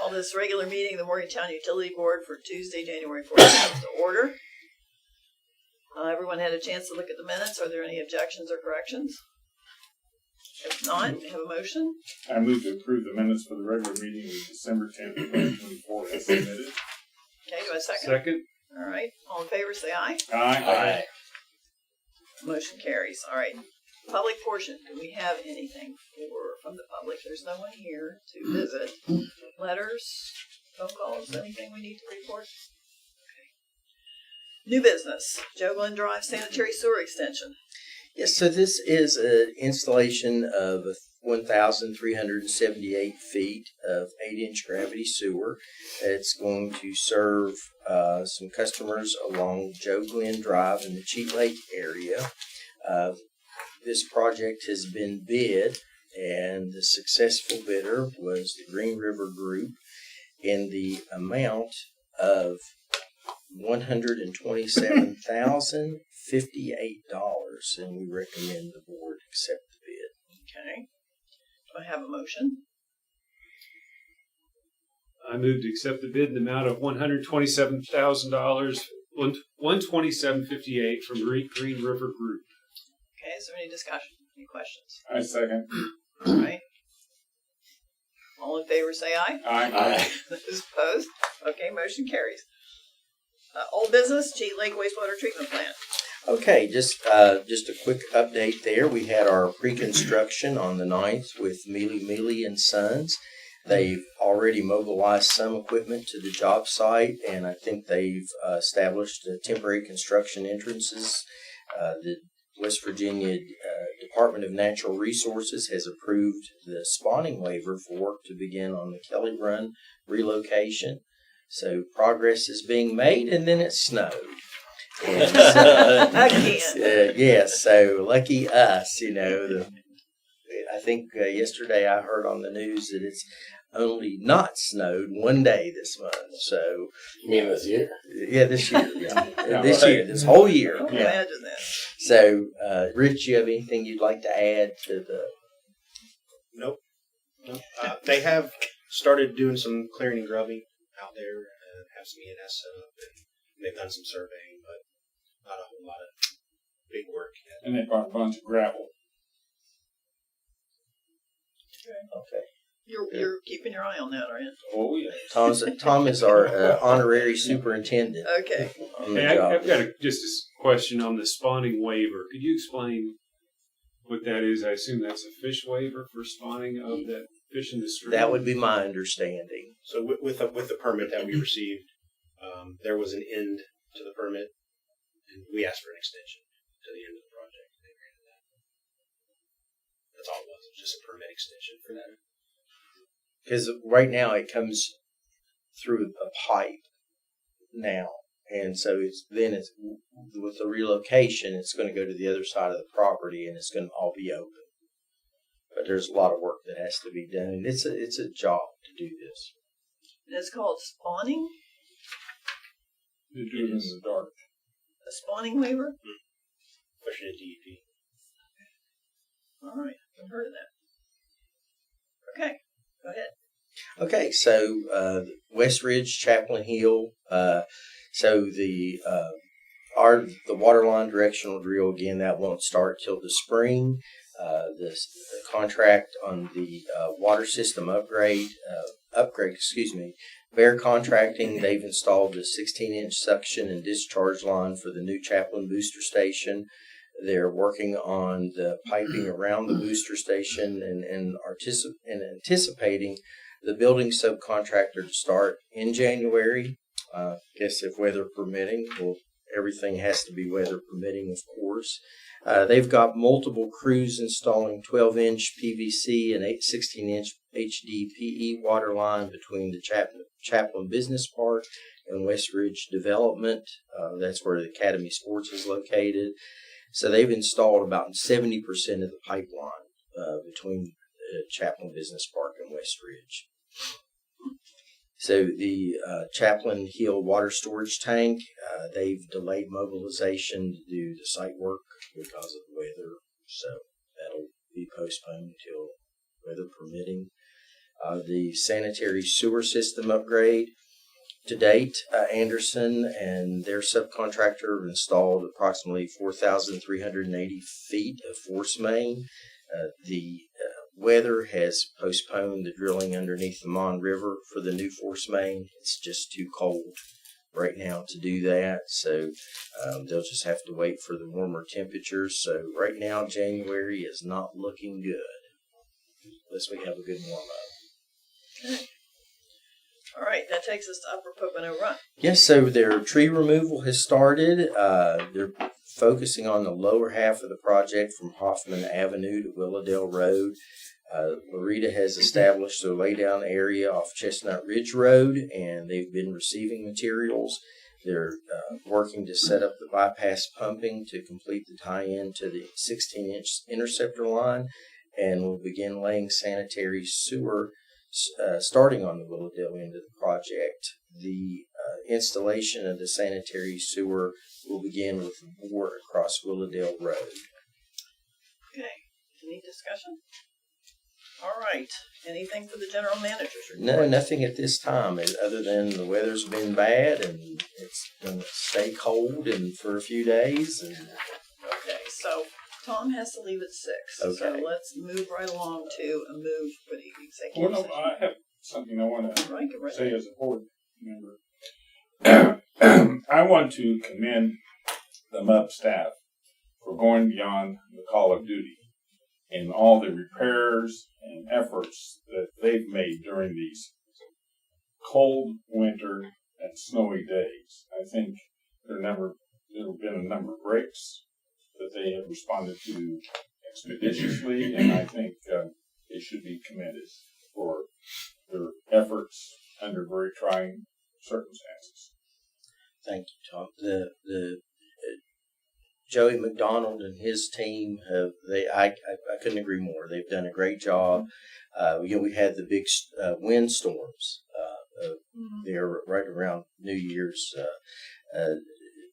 call this regular meeting of the Morgantown Utility Board for Tuesday, January 14th to order. Everyone had a chance to look at the minutes. Are there any objections or corrections? If not, have a motion. I move to approve the minutes for the regular meeting of December 10th, 2024 as submitted. Okay, do I have a second? Second. All right, all in favor say aye. Aye. Motion carries. All right, public portion. Do we have anything from the public? There's no one here to visit. Letters, phone calls, anything we need to report? Okay. New business. Joe Glenn Drive Sanitary Sewer Extension. Yes, so this is an installation of 1,378 feet of 8-inch gravity sewer. It's going to serve some customers along Joe Glenn Drive in the Cheat Lake area. This project has been bid, and the successful bidder was the Green River Group in the amount of $127,058, and we recommend the board accept the bid. Okay. Do I have a motion? I move to accept the bid in the amount of $127,000, $127.58 from Green River Group. Okay, is there any discussion? Any questions? I second. All right. All in favor say aye. Aye. Those opposed? Okay, motion carries. Old business, Cheat Lake Wastewater Treatment Plant. Okay, just a quick update there. We had our pre-construction on the 9th with Mealy & Sons. They've already mobilized some equipment to the job site, and I think they've established temporary construction entrances. The West Virginia Department of Natural Resources has approved the spawning waiver for work to begin on the Kelly Run relocation. So progress is being made, and then it snowed. And so, Again. yes, so lucky us, I think yesterday I heard on the news that it's only not snowed one day this month. So You mean this year? yeah, this year, Yeah, this right. year, this whole year. I can imagine that. So, Rich, you have anything you'd like to add to the? Nope. They have started doing some clearing and grubbing out there and have some ENS set up, and they've done some surveying, but not a whole lot of big work yet. And they bought a bunch of gravel. Okay. You're keeping your eye on that, aren't you? Oh, yeah. Tom is our honorary superintendent Okay. on the Hey, job. I've got just a question on the spawning waiver. Could you explain what that is? I assume that's a fish waiver for spawning of that fish in the stream. That would be my understanding. So with the permit that we received, there was an end to the permit, and we asked for an extension to the end of the project, and they granted that. That's all it was. It was just a permit extension for that. Because right now it comes through a pipe now. And so it's with the relocation, it's going to go to the other side of the property, and it's going to all be open. But there's a lot of work that has to be done, and it's a job to do this. And it's called spawning? They do it in the dark. A spawning waiver? Pushing a DEP. All right. I've heard of that. Okay. Go ahead. Okay, so West Ridge, Chaplain Hill. So the water line directional drill, again, that won't start till the spring. The contract on the water system upgrade, Bear Contracting, they've installed a 16-inch suction and discharge line for the new Chaplain booster station. They're working on the piping around the booster station and anticipating the building subcontractor to start in January. Guess if weather permitting. Well, everything has to be weather permitting, of course. They've got multiple crews installing 12-inch PVC and 16-inch HDPE water line between the Chaplain Business Park and West Ridge Development. That's where the Academy Sports is located. So they've installed about 70% of the pipeline between Chaplain Business Park and West Ridge. So the Chaplain Hill water storage tank, they've delayed mobilization to do the site work because of the weather. So that'll be postponed until weather permitting. The sanitary sewer system upgrade. To date, Anderson and their subcontractor have installed approximately 4,380 feet of force main. The weather has postponed the drilling underneath the Mon River for the new force main. It's just too cold right now to do that, so they'll just have to wait for the warmer temperatures. So right now, January is not looking good unless we have a good warm-up. Okay. All right, that takes us to Upper Pocono Run. Yes, so their tree removal has started. They're focusing on the lower half of the project from Hoffman Avenue to Willowdale Road. Loretta has established a laydown area off Chestnut Ridge Road, and they've been receiving materials. They're working to set up the bypass pumping to complete the tie-in to the 16-inch interceptor line, and will begin laying sanitary sewer starting on the Willowdale end of the project. The installation of the sanitary sewer will begin with the bore across Willowdale Road. Okay, any discussion? All right, anything for the general manager's report? No, nothing at this time, other than the weather's been bad and it's going to stay cold and for a few days. And Okay, so Tom has to leave at 6. So Okay. let's move right along to a move for the Well, executive no, session. I have something I want to Right, get ready. say as a board member. I want to commend the MUB staff for going beyond the call of duty in all the repairs and efforts that they've made during these cold winter and snowy days. I think there have been a number of breaks that they have responded to expeditiously, and I think they should be commended for their efforts under very trying circumstances. thank you, Tom. The Joey McDonald and his team I couldn't agree more. They've done a great job. We had the big windstorms there right around New Year's.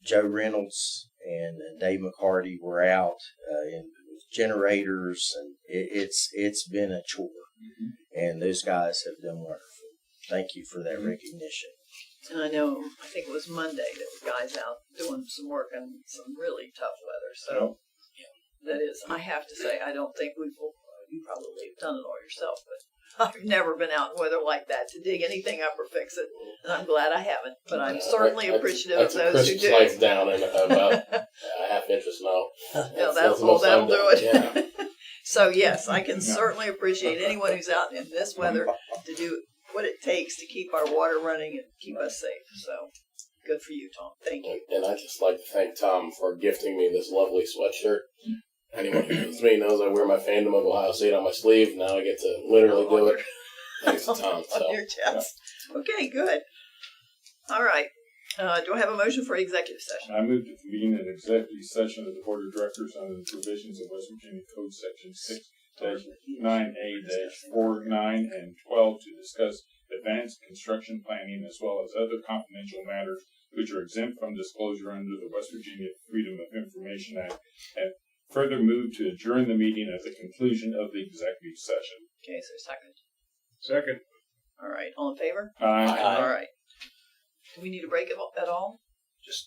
Joe Reynolds and Dave McCarty were out with generators, and it's been a chore. And those guys have done wonderful. Thank you for that recognition. And I think it was Monday that the guys out doing some work in some really tough weather. So that is, I have to say, I don't think you probably have done it all yourself, but I've never been out in weather like that to dig anything up or fix it. And I'm glad I haven't, but I'm certainly appreciative of those who do. Slice down in about a half inch of snow. That'll do it. Yeah. So yes, I can certainly appreciate anyone who's out in this weather to do what it takes to keep our water running and keep us safe. So good for you, Tom. Thank you. And I'd just like to thank Tom for gifting me this lovely sweatshirt. Anyone who knows me knows I wear my fandom of Ohio State on my sleeve. Now I get to literally do it. Thanks to Tom. So. On your chest. Okay, good. All right. Do I have a motion for executive session? I move to convene an executive session of the Board of Directors under the provisions of West Virginia Code Section 6-9A-49 and 12 to discuss advanced construction planning as well as other confidential matters which are exempt from disclosure under the West Virginia Freedom of Information Act, and further move to adjourn the meeting at the conclusion of the executive session. Okay, so second. Second. All right, all in favor? Aye. All right. Do we need a break at all? Just